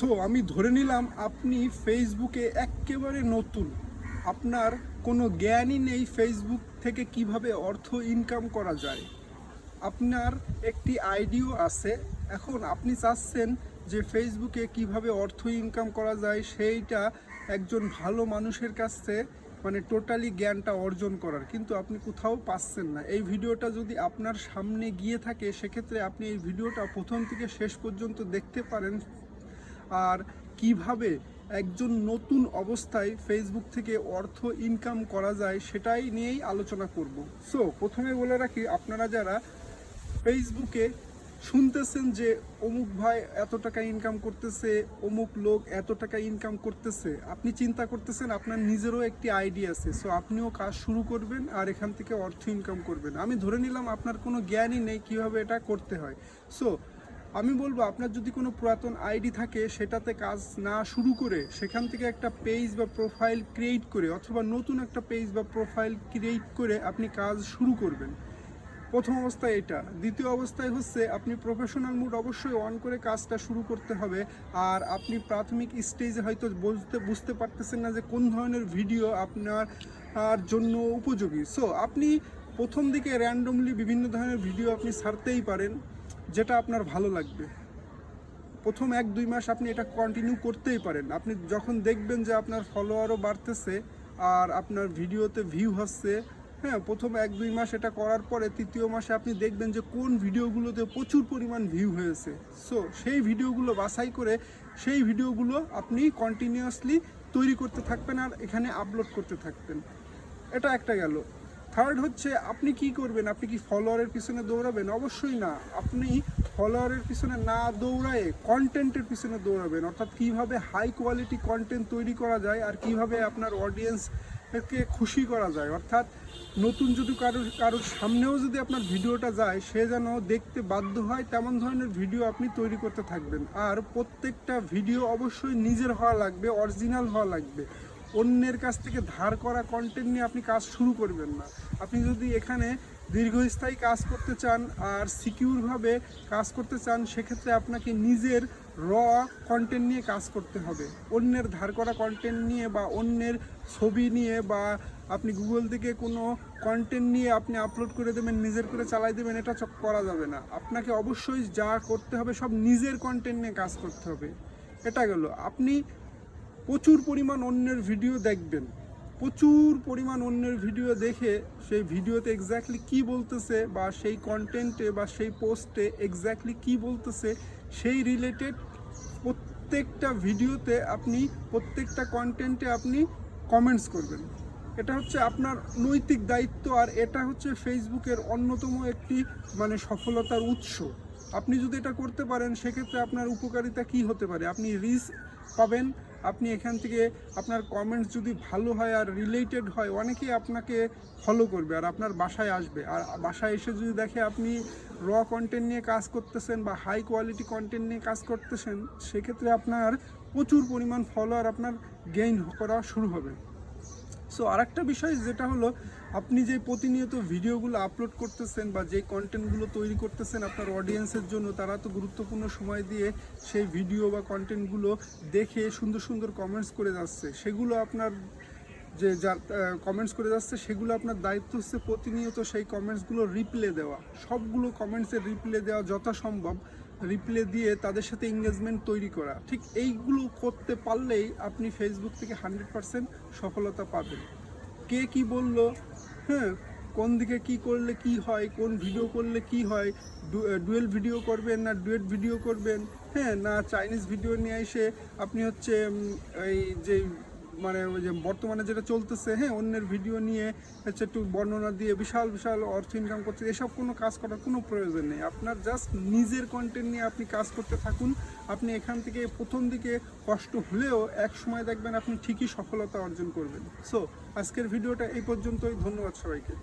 So আমি ধরে নিলাম আপনি ফেসবুকে একেবারে নতুন, আপনার কোনো জ্ঞানই নেই ফেসবুক থেকে কিভাবে অর্থ ইনকাম করা যায়। আপনার একটি আইডিও আছে, এখন আপনি চাচ্ছেন যে ফেসবুকে কিভাবে অর্থ ইনকাম করা যায় সেইটা একজন ভালো মানুষের কাছে মানে টোটালি জ্ঞানটা অর্জন করার, কিন্তু আপনি কোথাও পাচ্ছেন না। এই ভিডিওটা যদি আপনার সামনে গিয়ে থাকে সেক্ষেত্রে আপনি এই ভিডিওটা প্রথম থেকে শেষ পর্যন্ত দেখতে পারেন, আর কিভাবে একজন নতুন অবস্থায় ফেসবুক থেকে অর্থ ইনকাম করা যায় সেটাই নিয়েই আলোচনা করব। সো প্রথমে বলে রাখি, আপনারা যারা ফেসবুকে শুনতেছেন যে অমুক ভাই এত টাকা ইনকাম করতেছে, অমুক লোক এত টাকা ইনকাম করতেছে, আপনি চিন্তা করতেছেন আপনার নিজেরও একটি আইডিয়া আছে, সো আপনিও কাজ শুরু করবেন আর এখান থেকে অর্থ ইনকাম করবেন। আমি ধরে নিলাম আপনার কোনো জ্ঞানই নেই কিভাবে এটা করতে হয়। সো আমি বলবো, আপনার যদি কোনো পুরাতন আইডি থাকে সেটাতে কাজ না শুরু করে সেখান থেকে একটা পেজ বা প্রোফাইল ক্রিয়েট করে, অথবা নতুন একটা পেজ বা প্রোফাইল ক্রিয়েট করে আপনি কাজ শুরু করবেন। প্রথম অবস্থায় এটা। দ্বিতীয় অবস্থায় হচ্ছে আপনি প্রফেশনাল মুড অবশ্যই অন করে কাজটা শুরু করতে হবে। আর আপনি প্রাথমিক স্টেজে হয়তো বুঝতে পারতেছেন না যে কোন ধরনের ভিডিও আপনার জন্য উপযোগী। সো আপনি প্রথম দিকে র্যান্ডমলি বিভিন্ন ধরনের ভিডিও আপনি ছাড়তেই পারেন যেটা আপনার ভালো লাগবে। প্রথম 1-2 মাস আপনি এটা কন্টিনিউ করতেই পারেন। আপনি যখন দেখবেন যে আপনার ফলোয়ারও বাড়তেছে আর আপনার ভিডিওতে ভিউ হচ্ছে, হ্যাঁ, প্রথম 1-2 মাস এটা করার পরে তৃতীয় মাসে আপনি দেখবেন যে কোন ভিডিওগুলোতে প্রচুর পরিমাণ ভিউ হয়েছে। সো সেই ভিডিওগুলো বাছাই করে সেই ভিডিওগুলো আপনি কন্টিনিউয়াসলি তৈরি করতে থাকবেন আর এখানে আপলোড করতে থাকবেন। এটা একটা গেল। থার্ড হচ্ছে আপনি কি করবেন, আপনি কি ফলোয়ারের পিছনে দৌড়াবেন? অবশ্যই না। আপনি ফলোয়ারের পিছনে না দৌড়ায় কন্টেন্টের পিছনে দৌড়াবেন, অর্থাৎ কিভাবে হাই কোয়ালিটি কন্টেন্ট তৈরি করা যায় আর কিভাবে আপনার অডিয়েন্সকে খুশি করা যায়। অর্থাৎ নতুন যদি কারোর সামনেও যদি আপনার ভিডিওটা যায় সে যেন দেখতে বাধ্য হয় তেমন ধরনের ভিডিও আপনি তৈরি করতে থাকবেন। আর প্রত্যেকটা ভিডিও অবশ্যই নিজের হওয়া লাগবে, অরিজিনাল হওয়া লাগবে। অন্যের কাছ থেকে ধার করা কন্টেন্ট নিয়ে আপনি কাজ শুরু করবেন না। আপনি যদি এখানে দীর্ঘস্থায়ী কাজ করতে চান আর সিকিউরভাবে কাজ করতে চান সেক্ষেত্রে আপনাকে নিজের র কন্টেন্ট নিয়ে কাজ করতে হবে। অন্যের ধার করা কন্টেন্ট নিয়ে বা অন্যের ছবি নিয়ে বা আপনি গুগল থেকে কোনো কন্টেন্ট নিয়ে আপনি আপলোড করে দেবেন, নিজের করে চালাই দেবেন, এটা করা যাবে না। আপনাকে অবশ্যই যা করতে হবে সব নিজের কন্টেন্ট নিয়ে কাজ করতে হবে। এটা গেল। আপনি প্রচুর পরিমাণ অন্যের ভিডিও দেখবেন, প্রচুর পরিমাণ অন্যের ভিডিও দেখে সেই ভিডিওতে এক্স্যাক্টলি কী বলতেছে বা সেই কন্টেন্টে বা সেই পোস্টে এক্স্যাক্টলি কী বলতেছে সেই রিলেটেড প্রত্যেকটা ভিডিওতে আপনি প্রত্যেকটা কন্টেন্টে আপনি কমেন্টস করবেন। এটা হচ্ছে আপনার নৈতিক দায়িত্ব, আর এটা হচ্ছে ফেসবুকের অন্যতম একটি মানে সফলতার উৎস। আপনি যদি এটা করতে পারেন সেক্ষেত্রে আপনার উপকারিতা কি হতে পারে? আপনি রিচ পাবেন। আপনি এখান থেকে আপনার কমেন্টস যদি ভালো হয় আর রিলেটেড হয়, অনেকেই আপনাকে ফলো করবে আর আপনার বাসায় আসবে। আর বাসায় এসে যদি দেখে আপনি র কন্টেন্ট নিয়ে কাজ করতেছেন বা হাই কোয়ালিটি কন্টেন্ট নিয়ে কাজ করতেছেন, সেক্ষেত্রে আপনার প্রচুর পরিমাণ ফলোয়ার আপনার গেইন করা শুরু হবে। সো আরেকটা বিষয় যেটা হলো, আপনি যে প্রতিনিয়ত ভিডিওগুলো আপলোড করতেছেন বা যে কন্টেন্টগুলো তৈরি করতেছেন আপনার অডিয়েন্সের জন্য, তারা তো গুরুত্বপূর্ণ সময় দিয়ে সেই ভিডিও বা কন্টেন্টগুলো দেখে সুন্দর সুন্দর কমেন্টস করে যাচ্ছে। সেগুলো আপনার যে যার কমেন্টস করে যাচ্ছে সেগুলো আপনার দায়িত্ব হচ্ছে প্রতিনিয়ত সেই কমেন্টসগুলো রিপ্লে দেওয়া, সবগুলো কমেন্টসের রিপ্লে দেওয়া যথাসম্ভব, রিপ্লে দিয়ে তাদের সাথে এঙ্গেজমেন্ট তৈরি করা। ঠিক এইগুলো করতে পারলেই আপনি ফেসবুক থেকে 100% সফলতা পাবেন। কে কি বলল, হ্যাঁ, কোন দিকে কি করলে কি হয়, কোন ভিডিও করলে কি হয়, ডুয়েল ভিডিও করবেন না ডুয়েট ভিডিও করবেন, হ্যাঁ, না চাইনিজ ভিডিও নিয়ে এসে আপনি হচ্ছে এই যে মানে ওই যে বর্তমানে যেটা চলতেছে, হ্যাঁ, অন্যের ভিডিও নিয়ে হচ্ছে একটু বর্ণনা দিয়ে বিশাল বিশাল অর্থ ইনকাম করতে, এসব কোনো কাজ করার কোনো প্রয়োজন নেই। আপনার জাস্ট নিজের কন্টেন্ট নিয়ে আপনি কাজ করতে থাকুন। আপনি এখান থেকে প্রথম দিকে কষ্ট হলেও এক সময় দেখবেন আপনি ঠিকই সফলতা অর্জন করবেন। সো আজকের ভিডিওটা এই পর্যন্তই। ধন্যবাদ সবাইকে।